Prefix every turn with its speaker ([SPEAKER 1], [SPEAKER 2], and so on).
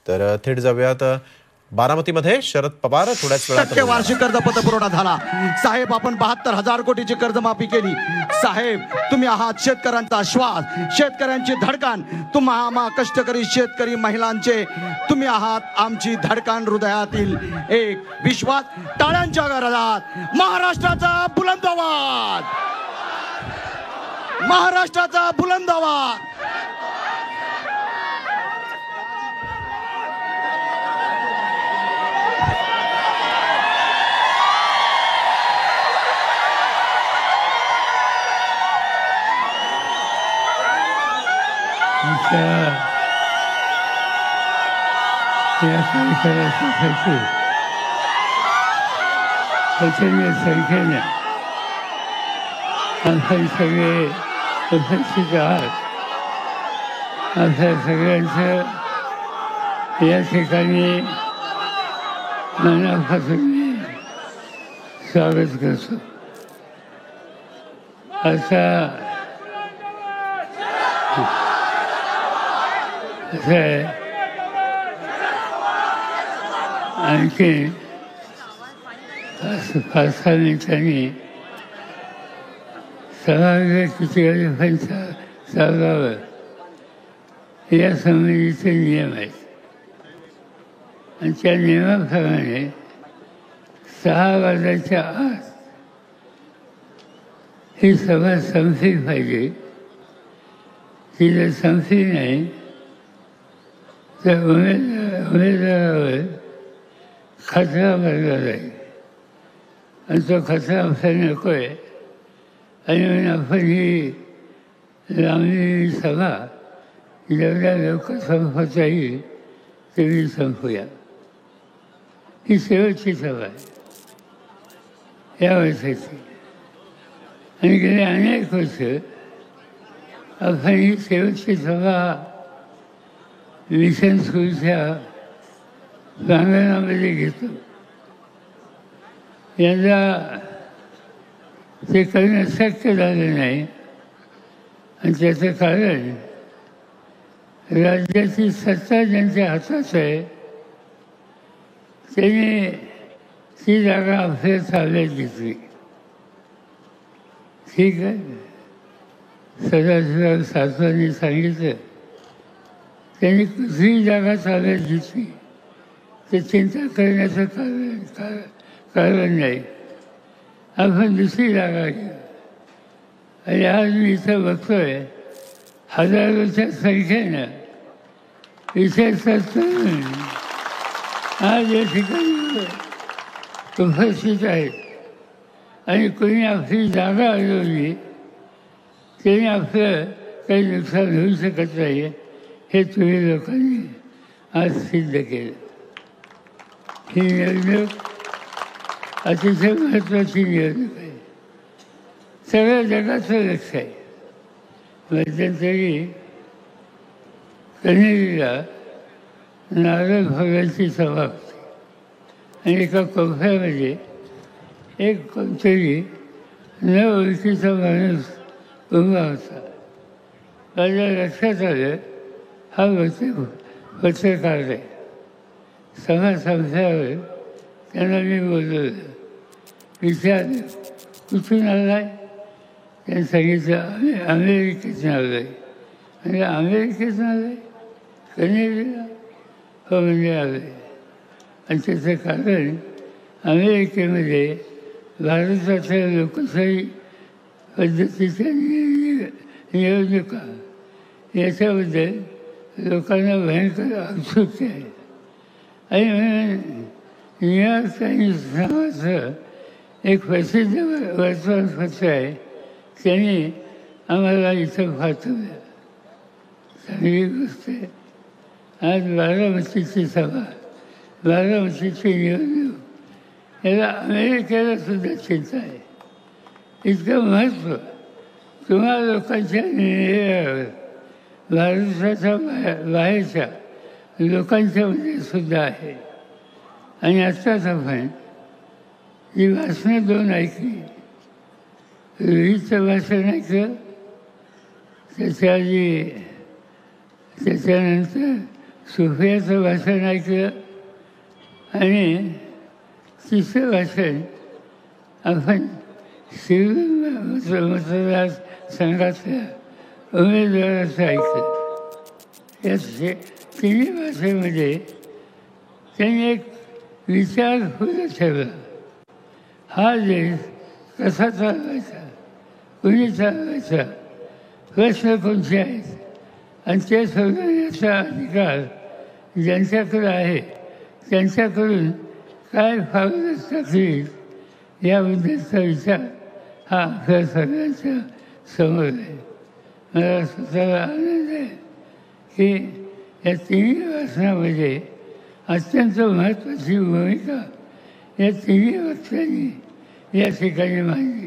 [SPEAKER 1] तर थेट जाऊयात बारामतीमध्ये शरद पवार थोड्याच वेळात
[SPEAKER 2] वार्षिक कर्ज पतपुरवठा झाला साहेब. आपण 72,000 कोटीची कर्जमाफी केली साहेब. तुम्ही आहात शेतकऱ्यांचा श्वास, शेतकऱ्यांची धडकन. तुम्हा कष्टकरी शेतकरी महिलांचे तुम्ही आहात आमची धडकन, हृदयातील एक विश्वास. टाळ्यांच्या गरजात महाराष्ट्राचा बुलंद आवाज, महाराष्ट्राचा बुलंद आवाज.
[SPEAKER 3] या कार्यक्रमासाठी प्रचंड संख्येने आपण सगळे उपस्थित आहात. आपल्या सगळ्यांचं या ठिकाणी मनापासून मी स्वागत करतो. आता असं आहे, आणखी 5-6 मिनिटांनी सभागृह किती वाजेपर्यंत चालवावं या संबंधीचे नियम आहेत आणि त्या नियमाप्रमाणे 6 वाजायच्या आत ही सभा संपली पाहिजे. ती जर संपली नाही तर उमेदवारावर खतरा भरला जाईल आणि तो खतरा आपल्याला नको आहे. आणि म्हणून आपण ही लांबलेली सभा जेवढ्या लवकर संपवता येईल तेवढी संपूया. ही शेवटची सभा आहे या वर्षाची आणि गेले अनेक वर्ष आपण ही शेवटची सभा मिशन स्कूलच्या प्रांगणामध्ये घेतो. यंदा ते करणं शक्य झालं नाही आणि त्याचं कारण राज्याची सत्ता ज्यांच्या हातात आहे त्यांनी ती जागा आपल्या ताब्यात घेतली. ठीक आहे, सदाशिवराव सातवांनी सांगितलं त्यांनी कुठलीही जागा ताब्यात घेतली तर चिंता करण्याचं कारण नाही. आपण दुसरी जागा घेऊ. आणि आज मी इथं बघतोय हजारोच्या संख्येनं विशेषतः तरुण आज या ठिकाणी उपस्थित आहेत आणि कोणी आपली जागा अडवली त्याने आपलं काही नुकसान होऊ शकत नाही हे तुम्ही लोकांनी आज सिद्ध केलं. ही निवडणूक अतिशय महत्त्वाची निवडणूक आहे. सगळ्या जगाचं लक्ष आहे. मध्यंतरी कन्हेरीला नारळ फोडायची सभा होती आणि एका कोपऱ्यामध्ये एक कोणतरी न ओळखीचा माणूस उभा होता. माझ्या लक्षात आलं हा पत्रकार आहे. सभा संपल्यावर त्यांना मी बोलवलं, विचारलं कुठून आला आहे. त्यांनी सांगितलं अमेरिकेतून आलो आहे. म्हणजे अमेरिकेतून आलो आहे कन्हेरीला? हो म्हणजे आलो आहे. आणि त्याचं कारण अमेरिकेमध्ये भारताच्या लोकशाही पद्धतीच्या निवडणुका याच्याबद्दल लोकांना भयंकर उत्सुकता आहे. आणि म्हणून न्यूयॉर्क टाइम्स नावाचं एक प्रसिद्ध वर्तमानपत्र आहे त्यांनी आम्हाला इथं पाठवलं. चांगली गोष्ट आहे. आज बारामतीची सभा, बारामतीची निवडणूक याला अमेरिकेला सुद्धा चिंता आहे. इतकं महत्त्व तुम्हा लोकांच्या निर्णयावर भारताच्या बाहेरच्या लोकांच्यामध्ये सुद्धा आहे. आणि आत्ताच आपण ही भाषणं 2 ऐकली. रोहितचं भाषण ऐकलं, त्याच्या आधी त्याच्यानंतर सुफियाचं भाषण ऐकलं आणि तिसरं भाषण आपण मतदार संघातल्या उमेदवाराचं ऐकलं. या तिन्ही भाषेमध्ये त्यांनी एक विचार खुला ठेवला. हा देश कसा चालवायचा, कुणी चालवायचा, प्रश्न कोणते आहेत आणि ते सोडवण्याचा अधिकार ज्यांच्याकडे आहे त्यांच्याकडून काय फावलं टाकली याबद्दलचा विचार हा आपल्या सगळ्यांच्या समोर आहे. मला स्वतःला आनंद आहे की या तिन्ही भाषणामध्ये अत्यंत महत्त्वाची भूमिका या तिन्ही वक्त्यांनी या ठिकाणी मांडली.